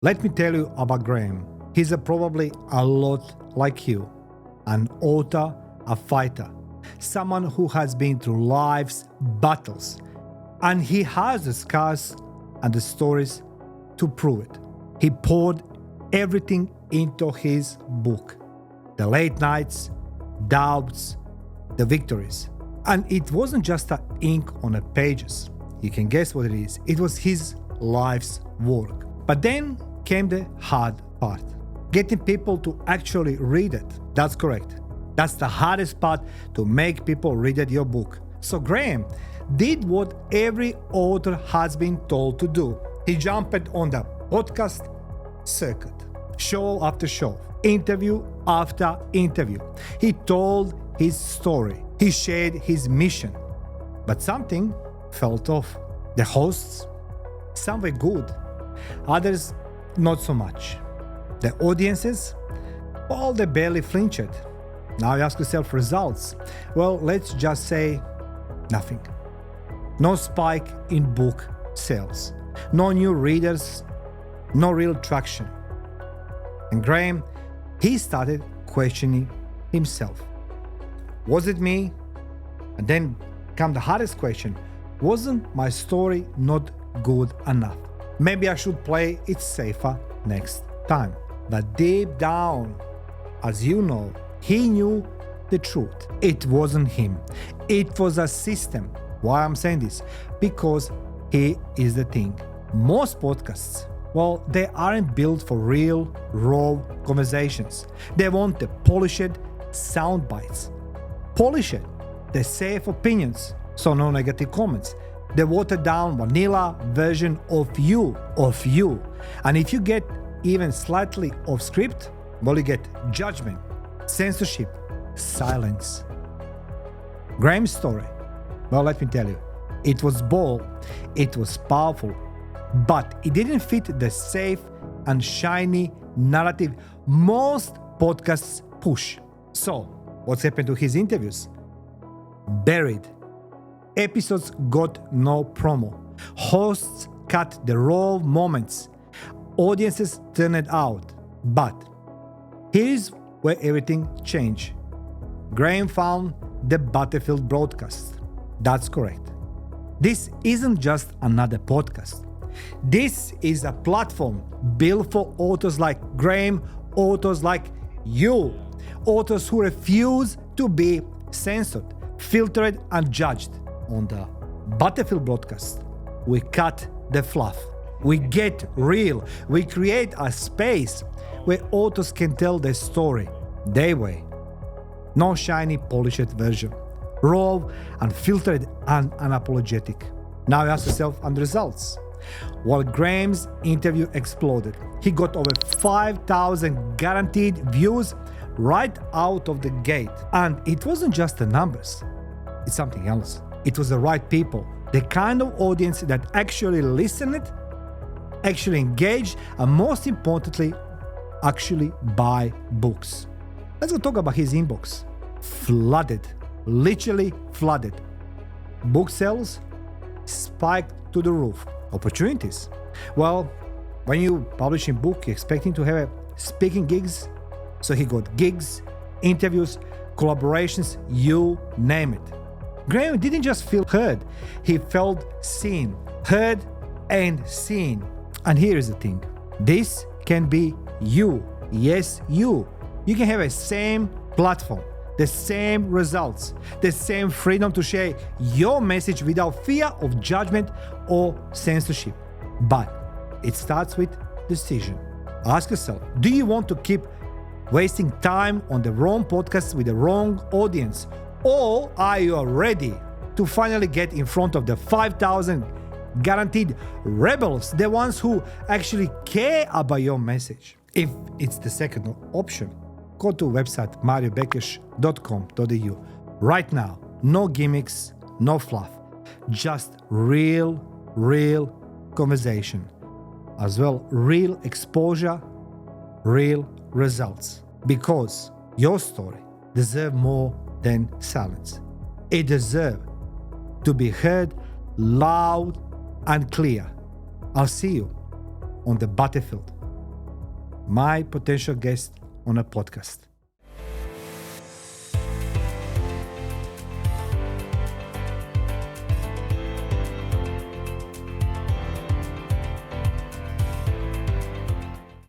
Let me tell you about Graham. He's probably a lot like you, an author, a fighter, someone who has been through life's battles, and he has the scars and the stories to prove it. He poured everything into his book, the late nights, doubts, the victories. And it wasn't just the ink on the pages. You can guess what it is. It was his life's work. But then came the hard part. Getting people to actually read it. That's correct. That's the hardest part, to make people read your book. So Graham did what every author has been told to do. He jumped on the podcast circuit, show after show, interview after interview. He told his story. He shared his mission. But something felt off. The hosts, some were good, others not so much. The audiences, well, they barely flinched. Now you ask yourself, results. Well, let's just say nothing. No spike in book sales. No new readers. No real traction. And Graham, he started questioning himself. Was it me? And then come the hardest question. Wasn't my story not good enough? Maybe I should play it safer next time. But deep down, as you know, he knew the truth. It wasn't him. It was a system. Why I'm saying this? Because he is the thing. Most podcasts, well, they aren't built for real, raw conversations. They want the polished soundbites. Polish it. The safe opinions, so no negative comments. The watered down vanilla version of you. And if you get even slightly off script, well, you get judgment, censorship, silence. Graham's story, well, let me tell you, it was bold, it was powerful, but it didn't fit the safe and shiny narrative most podcasts push. So, what's happened to his interviews? Buried. Episodes got no promo. Hosts cut the raw moments. Audiences turned it out. But here's where everything changed. Graham found the Battlefield broadcast. That's correct. This isn't just another podcast. This is a platform built for authors like Graham, authors like you, authors who refuse to be censored, filtered, and judged. On the Battlefield broadcast, we cut the fluff. We get real. We create a space where authors can tell their story their way. No shiny, polished version. Raw, unfiltered, and unapologetic. Now you ask yourself, and the results? While Graham's interview exploded, he got over 5,000 guaranteed views right out of the gate. And it wasn't just the numbers. It's something else. It was the right people, the kind of audience that actually listened, actually engaged, and most importantly, actually buy books. Let's go talk about his inbox. Flooded, literally flooded. Book sales spiked to the roof. Opportunities. Well, when you publish a book, you're expecting to have speaking gigs. So he got gigs, interviews, collaborations, you name it. Graham didn't just feel heard, he felt seen. Heard and seen. And here is the thing. This can be you. Yes, you. You can have a same platform, the same results, the same freedom to share your message without fear of judgment or censorship. But it starts with decision. Ask yourself, do you want to keep wasting time on the wrong podcast with the wrong audience? Or are you ready to finally get in front of the 5,000 guaranteed rebels, the ones who actually care about your message? If it's the second option, go to website mariobekes.com.au right now. No gimmicks, no fluff, just real conversation. As well, real exposure, real results. Because your story deserves more than silence. It deserves to be heard loud and clear. I'll see you on the battlefield. my potential guest on a podcast.